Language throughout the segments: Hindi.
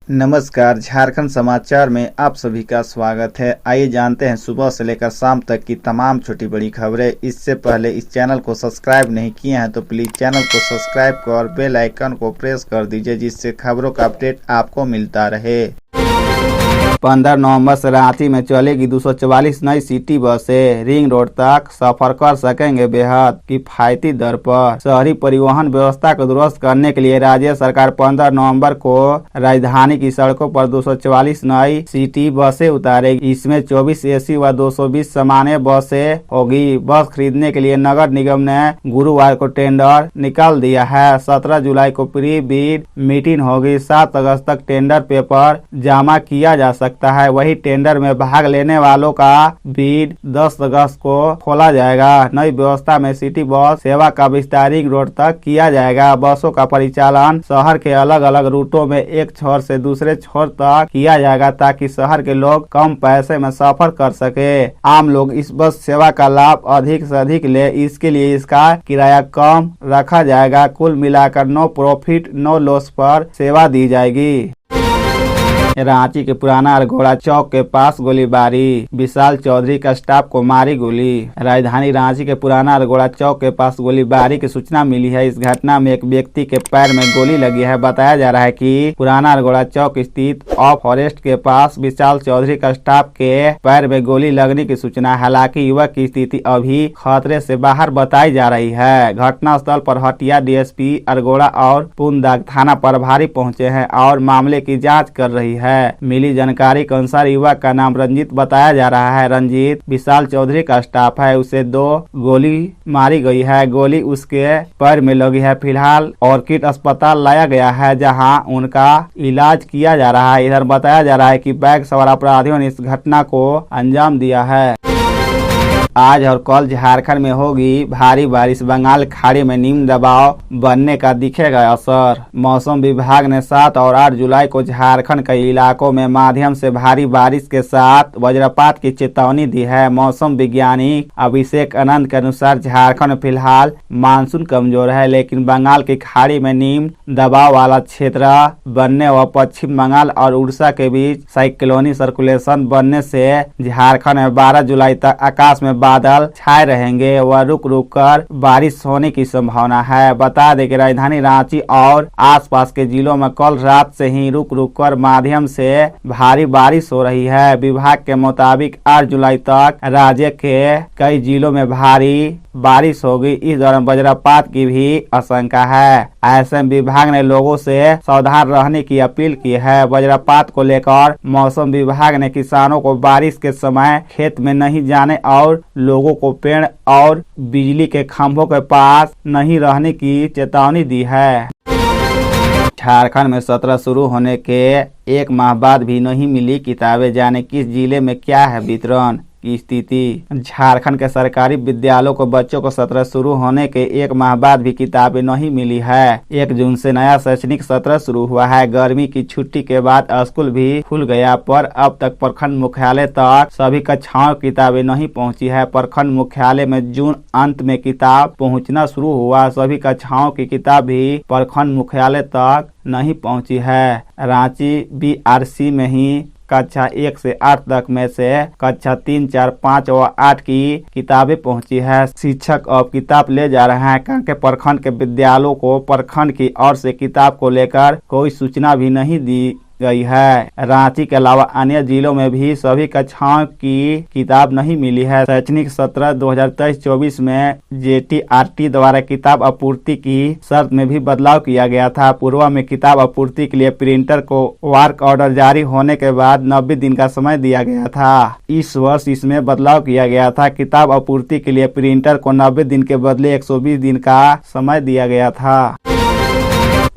नमस्कार, झारखंड समाचार में आप सभी का स्वागत है। आइए जानते हैं सुबह से लेकर शाम तक की तमाम छोटी बड़ी खबरें। इससे पहले इस चैनल को सब्सक्राइब नहीं किए हैं तो प्लीज चैनल को सब्सक्राइब कर बेल आइकन को प्रेस कर दीजिए, जिससे खबरों का अपडेट आपको मिलता रहे। 15 नवंबर से रांची में चलेगी 244 नई सिटी बसें। रिंग रोड तक सफर कर सकेंगे बेहद किफायती दर पर। शहरी परिवहन व्यवस्था को दुरुस्त करने के लिए राज्य सरकार 15 नवंबर को राजधानी की सड़कों पर 244 नई सिटी बसें उतारेगी। इसमें 24 एसी व 220 सामान्य बसें होगी। बस खरीदने के लिए नगर निगम ने गुरुवार को टेंडर निकाल दिया है। 17 जुलाई को प्री बिड मीटिंग होगी। 7 अगस्त तक टेंडर पेपर जमा किया जा सकता है। वही टेंडर में भाग लेने वालों का बिड 10 अगस्त को खोला जाएगा। नई व्यवस्था में सिटी बस सेवा का विस्तार रिंग रोड तक किया जाएगा। बसों का परिचालन शहर के अलग अलग रूटों में एक छोर से दूसरे छोर तक किया जाएगा, ताकि शहर के लोग कम पैसे में सफर कर सके। आम लोग इस बस सेवा का लाभ अधिक से अधिक ले, इसके लिए इसका किराया कम रखा जाएगा। कुल मिलाकर नो प्रॉफिट नो लॉस पर सेवा दी जाएगी। रांची के पुराना अरगोड़ा चौक के पास गोलीबारी। विशाल चौधरी का स्टाफ को मारी गोली। राजधानी रांची के पुराना अरगोड़ा चौक के पास गोलीबारी की सूचना मिली है। इस घटना में एक व्यक्ति के पैर में गोली लगी है। बताया जा रहा है कि पुराना अरगोड़ा चौक स्थित ऑफ फॉरेस्ट के पास विशाल चौधरी का स्टाफ के पैर में गोली लगने की सूचना है। हालांकि युवक की स्थिति अभी खतरे से बाहर बताई जा रही है। घटना स्थल पर हटिया डीएसपी अरगोड़ा और पुनदाग थाना प्रभारी पहुंचे हैं और मामले की जाँच कर रही है। मिली जानकारी के अनुसार युवक का नाम रंजीत बताया जा रहा है। रंजीत विशाल चौधरी का स्टाफ है। उसे 2 गोली मारी गई है। गोली उसके पैर में लगी है। फिलहाल ऑर्किड अस्पताल लाया गया है, जहां उनका इलाज किया जा रहा है। इधर बताया जा रहा है कि बाइक सवार अपराधियों ने इस घटना को अंजाम दिया है। आज और कल झारखंड में होगी भारी बारिश। बंगाल खाड़ी में निम्न दबाव बनने का दिखेगा असर। मौसम विभाग ने 7 और 8 जुलाई को झारखंड के इलाकों में माध्यम से भारी बारिश के साथ वज्रपात की चेतावनी दी है। मौसम वैज्ञानिक अभिषेक आनंद के अनुसार झारखंड में फिलहाल मानसून कमजोर है, लेकिन बंगाल की खाड़ी में निम्न दबाव वाला क्षेत्र बनने व पश्चिम बंगाल और उड़ीसा के बीच साइक्लोनिक सर्कुलेशन बनने से झारखंड में 12 जुलाई तक आकाश में बादल छाए रहेंगे व रुक रुक कर बारिश होने की संभावना है। बता दें कि राजधानी रांची और आसपास के जिलों में कल रात से ही रुक रुक कर माध्यम से भारी बारिश हो रही है। विभाग के मुताबिक 8 जुलाई तक राज्य के कई जिलों में भारी बारिश होगी। इस दौरान वज्रपात की भी आशंका है। ऐसे विभाग ने लोगों से सावधान रहने की अपील की है। वज्रपात को लेकर मौसम विभाग ने किसानों को बारिश के समय खेत में नहीं जाने और लोगों को पेड़ और बिजली के खंभों के पास नहीं रहने की चेतावनी दी है। झारखंड में सत्र शुरू होने के 1 माह बाद भी नहीं मिली किताबें। जाने किस जिले में क्या है वितरण की स्थिति। झारखंड के सरकारी विद्यालयों को बच्चों को सत्र शुरू होने के 1 माह बाद भी किताबें नहीं मिली है। 1 जून से नया शैक्षणिक सत्र शुरू हुआ है। गर्मी की छुट्टी के बाद स्कूल भी खुल गया, पर अब तक प्रखंड मुख्यालय तक सभी कक्षाओं की किताबें नहीं पहुंची है। प्रखंड मुख्यालय में जून अंत में किताब पहुंचना शुरू हुआ। सभी कक्षाओं की किताब भी प्रखंड मुख्यालय तक नहीं पहुंची है। रांची बीआरसी में ही कक्षा 1 से 8 तक में से कक्षा 3, 4, 5 और 8 की किताबें पहुंची है। शिक्षक अब किताब ले जा रहे हैं, क्योंकि प्रखंड के विद्यालयों को प्रखंड की ओर से किताब को लेकर कोई सूचना भी नहीं दी गई है। रांची के अलावा अन्य जिलों में भी सभी कक्षाओं की किताब नहीं मिली है। शैक्षणिक सत्र 2023-24 में जेटीआरटी द्वारा किताब आपूर्ति की शर्त में भी बदलाव किया गया था। पूर्व में किताब आपूर्ति के लिए प्रिंटर को वर्क ऑर्डर जारी होने के बाद 90 दिन का समय दिया गया था। इस वर्ष इसमें बदलाव किया गया था। किताब आपूर्ति के लिए प्रिंटर को 90 दिन के बदले 120 दिन का समय दिया गया था।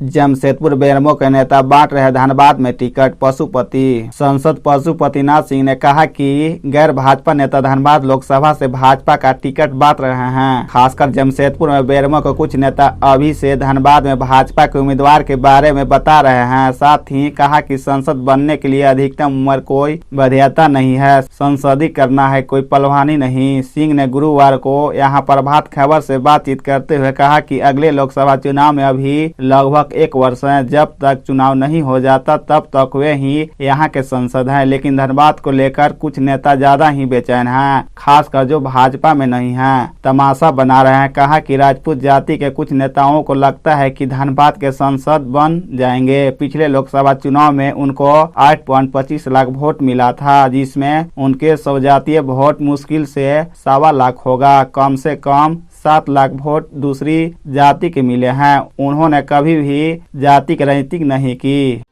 जमशेदपुर बेरमो के नेता बांट रहे धनबाद में टिकट। पशुपति सांसद पशुपतिनाथ सिंह ने कहा कि गैर भाजपा नेता धनबाद लोकसभा से भाजपा का टिकट बांट रहे हैं। खासकर जमशेदपुर में बेरमो के कुछ नेता अभी से धनबाद में भाजपा के उम्मीदवार के बारे में बता रहे हैं। साथ ही कहा कि संसद बनने के लिए अधिकतम उम्र कोई वरीयता नहीं है, संसदीय करना है, कोई पहलवानी नहीं। सिंह ने गुरुवार को यहां प्रभात खबर से बातचीत करते हुए कहा कि अगले लोकसभा चुनाव में अभी लगभग तक 1 वर्ष है। जब तक चुनाव नहीं हो जाता तब तक वे ही यहाँ के सांसद हैं। लेकिन धनबाद को लेकर कुछ नेता ज्यादा ही बेचैन हैं, खासकर जो भाजपा में नहीं हैं। तमाशा बना रहे हैं। कहा कि राजपूत जाति के कुछ नेताओं को लगता है कि धनबाद के सांसद बन जाएंगे। पिछले लोकसभा चुनाव में उनको 8.25 लाख वोट मिला था, जिसमें उनके स्वजातीय वोट मुश्किल से 1.25 लाख होगा। कम से कम 7 लाख वोट दूसरी जाति के मिले हैं। उन्होंने कभी भी जाति की राजनीति नहीं की।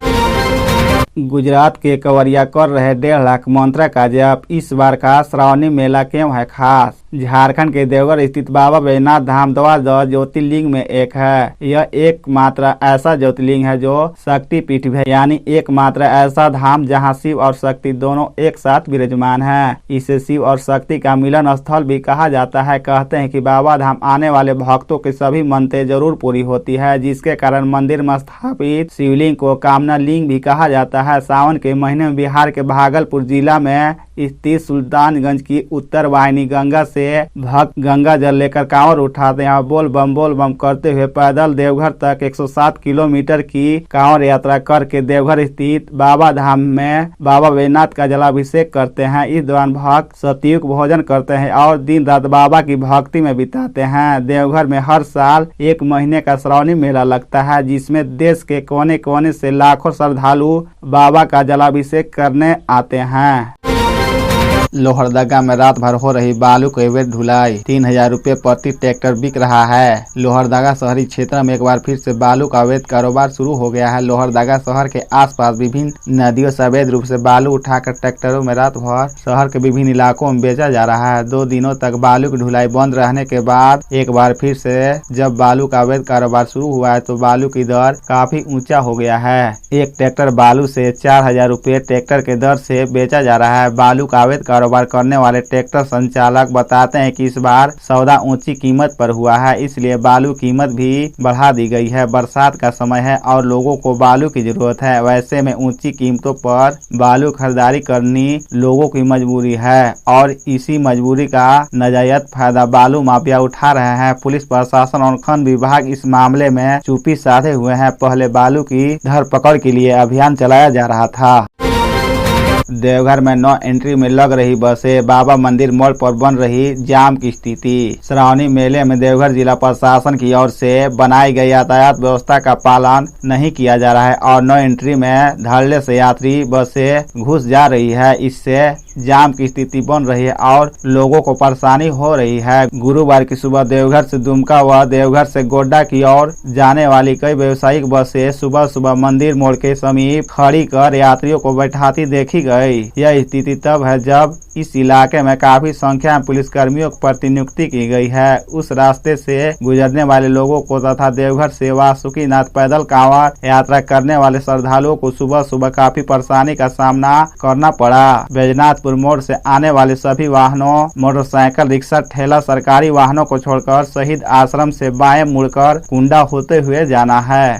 गुजरात के कवरिया कर रहे 1.5 लाख मंत्र का जप। इस बार का श्रावणी मेला क्यों है खास? झारखंड के देवघर स्थित बाबा बैजनाथ धाम द्वादश ज्योतिर्लिंग में एक है। यह एकमात्र ऐसा ज्योतिर्लिंग है जो शक्ति पीठ है, यानी एकमात्र ऐसा धाम जहां शिव और शक्ति दोनों एक साथ विराजमान है। इसे शिव और शक्ति का मिलन स्थल भी कहा जाता है। कहते हैं कि बाबा धाम आने वाले भक्तों की सभी मनतें जरूर पूरी होती है, जिसके कारण मंदिर में स्थापित शिवलिंग को कामना लिंग भी कहा जाता है। सावन के महीने में बिहार के भागलपुर जिला में स्थित सुल्तानगंज की उत्तर वाहिनी गंगा से भक्त गंगा जल लेकर कांवर उठाते हैं। बोल बम करते हुए पैदल देवघर तक 107 किलोमीटर की कांवर यात्रा करके देवघर स्थित बाबा धाम में बाबा बैजनाथ का जलाभिषेक करते हैं। इस दौरान भक्त सात्विक भोजन करते हैं और दिन रात बाबा की भक्ति में बिताते हैं। देवघर में हर साल 1 महीने का श्रावणी मेला लगता है, जिसमें देश के कोने कोने से लाखों श्रद्धालु बाबा का जलाभिषेक करने आते हैं। लोहरदगा में रात भर हो रही बालू की अवैध ढुलाई। 3000 रुपये प्रति ट्रैक्टर बिक रहा है। लोहरदगा शहरी क्षेत्र में एक बार फिर से बालू का अवैध कारोबार शुरू हो गया है। लोहरदगा शहर के आसपास विभिन्न नदियों से अवैध रूप से बालू उठाकर ट्रैक्टरों में रात भर शहर के विभिन्न इलाकों में बेचा जा रहा है। 2 दिनों तक बालू की ढुलाई बंद रहने के बाद एक बार फिर से जब बालू का अवैध कारोबार शुरू हुआ है तो बालू की दर काफी ऊंचा हो गया है। एक ट्रैक्टर बालू से 4000 रुपये ट्रैक्टर के दर से बेचा जा रहा है। बालू का अवैध कारोबार करने वाले ट्रैक्टर संचालक बताते हैं कि इस बार सौदा ऊंची कीमत पर हुआ है, इसलिए बालू कीमत भी बढ़ा दी गई है। बरसात का समय है और लोगों को बालू की जरूरत है। वैसे में ऊंची कीमतों पर बालू खरीदारी करनी लोगों की मजबूरी है और इसी मजबूरी का नाजायज फायदा बालू माफिया उठा रहे हैं। पुलिस प्रशासन और खनन विभाग इस मामले में चुप्पी साधे हुए हैं। पहले बालू की धरपकड़ के लिए अभियान चलाया जा रहा था। देवघर में 9 एंट्री में लग रही बसें। बाबा मंदिर मोड़ पर बन रही जाम की स्थिति। श्रावणी मेले में देवघर जिला प्रशासन की ओर से बनाई गई यातायात व्यवस्था का पालन नहीं किया जा रहा है और 9 एंट्री में धड़ल्ले से यात्री बसें घुस जा रही है। इससे जाम की स्थिति बन रही है और लोगों को परेशानी हो रही है। गुरुवार की सुबह देवघर से दुमका व देवघर से गोड्डा की ओर जाने वाली कई व्यावसायिक बसें सुबह सुबह मंदिर मोड़ के समीप खड़ी कर यात्रियों को बैठाती देखी गई। यह स्थिति तब है जब इस इलाके में काफी संख्या में पुलिसकर्मियों की प्रतिनियुक्ति की गई है। उस रास्ते से गुजरने वाले लोगों को तथा देवघर से वासुकीनाथ पैदल कांवड़ यात्रा करने वाले श्रद्धालुओं को सुबह सुबह काफी परेशानी का सामना करना पड़ा। बैजनाथपुर मोड़ से आने वाले सभी वाहनों, मोटरसाइकिल, रिक्शा, ठेला, सरकारी वाहनों को छोड़कर शहीद आश्रम से बाएं मुड़कर कुंडा होते हुए जाना है।